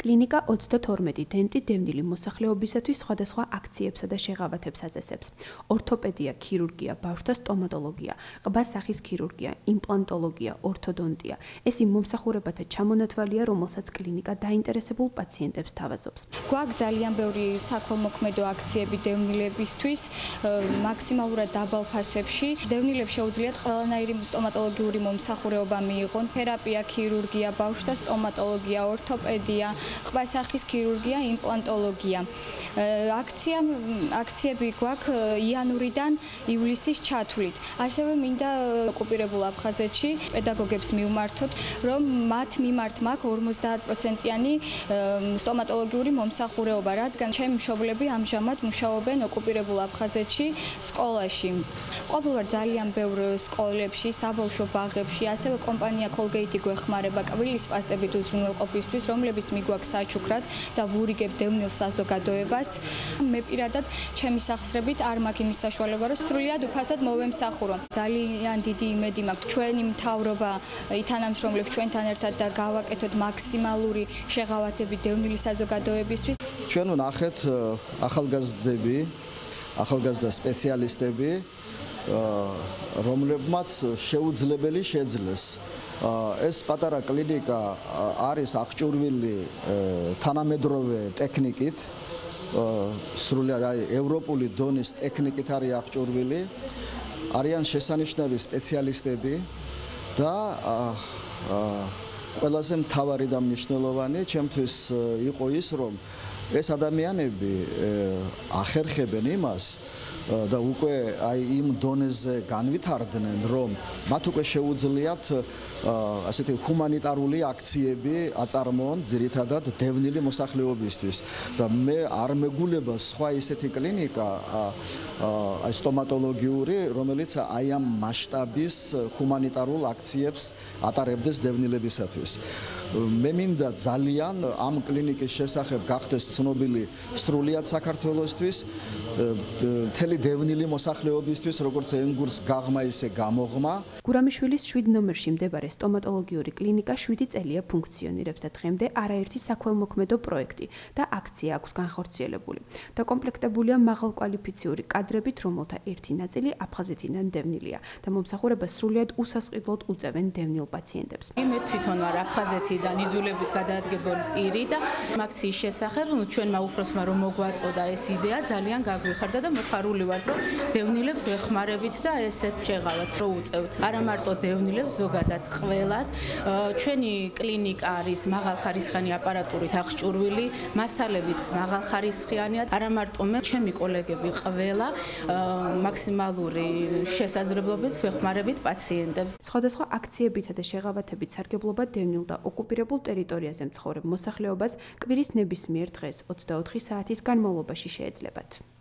კლინიკა 32 დენტი დევნილი მოსახლეობისათვის სხვადასხვა აქციებსა და შეღავათებს აწესებს. ორთოპედია, ქირურგია, ბავშვთა სტომატოლოგია, ყბა სახის ქირურგია, იმპლანტოლოგია, ორთოდონტია. ეს იმ მომსახურებათა ჩამონათვალია, რომელსაც კლინიკა დაინტერესებულ პაციენტებს თავაზობს. გვაქვს ძალიან ბევრი საქველმოქმედო აქციები დევნილებისთვის, მაქსიმალურად დაბალ ფასებში. დევნილებს შეუძლიათ ყველანაირი სტომატოლოგიური მომსახურება მიიღონ, თერაპია, ქირურგია, ბავშვთა სტომატოლოგია, ორთოპედია, ყბა სახის ქირურგია, იმპლანტოლოგია. აქციები გვაქვს იანვრიდან ივლისის ჩათვლით. ასევე მინდა ოკუპირებულ აფხაზეთში პედაგოგებს მივმართოთ, რომ მათ მიმართ მაქვს 50%-იანი სტომატოლოგიური მომსახურება, რადგან ჩემი მშობლები ამჟამად მუშაობენ ოკუპირებულ აფხაზეთში სკოლაში. ყოფილვარ ძალიან ბევრ სკოლებში, საბავშვო ბაღებში, ასევე კომპანია Colgate გვეხმარება კბილის პასტებით უზრუნველყოფისთვის, რომლებიც მიგვაქვს საჩუქრად და ვურიგებ დევნილ საზოგადოებას. მე პირადად ჩემი სახსრებით არ მაქვს იმის საშუალება, რომ სრულიად უფასოდ მოვემსახურო. ძალიან დიდი იმედი მაქვს ჩვენი მთავრობა ითანამშრომლებს ჩვენთან ერთად და გავაკეთოთ მაქსიმალური შეღავათები დევნილი საზოგადოებისთვის. ჩვენ ვნახეთ ახალგაზრდა სპეციალისტები, რომლებმაც შეუძლებელი შეძლეს. ეს პატარა კლინიკა არის აღჭურვილი თანამედროვე ტექნიკით, სრულად ევროპული დონის ტექნიკით არის აღჭურვილი. არიან შესანიშნავი სპეციალისტები და ყველაზე მთავარი და მნიშვნელოვანი ჩემთვის იყო ის, რომ ეს ადამიანები ახერხებენ იმას და უკვე იმ დონეზე განვითარდნენ, რომ მათ უკვე შეუძლიათ ასეთი ჰუმანიტარული აქციები აწარმოონ ძირითადად დევნილი მოსახლეობისთვის და მე არ მეგულება სხვა ისეთი კლინიკა სტომატოლოგიური, რომელიც აი ამ მასშტაბის ჰუმანიტარულ აქციებს ატარებდეს დევნილებისათვის. მე მინდა ძალიან ამ კლინიკის შესახებ გახდეს ცნობილი სრულიად საქართველოსთვის, მთელი დევნილი მოსახლეობისთვის, როგორც ენგურს გაღმა ისე გამოღმა. გურამიშვილის 7 ნომერში მდებარე სტომატოლოგიური კლინიკა 7 წელია ფუნქციონირებს და დღემდე არაერთი საქველმოქმედო პროექტი და აქცია აქვს განხორციელებული. დაკომპლექტებულია მაღალკვალიფიციური კადრებით, რომელთა ერთი ნაწილი აფხაზეთიდან დევნილია და მომსახურებას სრულიად უსასყიდლოდ უწევენ დევნილ პაციენტებს. მე თვითონ ვარ აფხაზეთიდან იძულებით გადაადგებული პირი და აქციის შესახებ ჩვენმა უფროსმა რომ მოგვაწოდა ეს იდეა ძალიან გაგვიხარდა და მოხარული ვართ, რომ დევნილებს ვეხმარებით და ესეთ შეღავათ რო უწევთ. არა მარტო დევნილებს, ზოგადად ყველას. ჩვენი კლინიკა არის მაღალხარისხიანი აპარატურით აღჭურვილი, მასალებიც მაღალხარისხიანია. არა მარტო მე, ჩემი კოლეგები ყველა მაქსიმალური შესაძლებლობით ვეხმარებით პაციენტებს. სხვადასხვა აქციებითა და შეღავათებით სარგებლობა დევნილ და ოკუპირებულ ტერიტორიაზე მცხოვრებ მოსახლეობას კვირის ნებისმიერ დღეს 24 საათის განმავლობაში შეეძლებათ.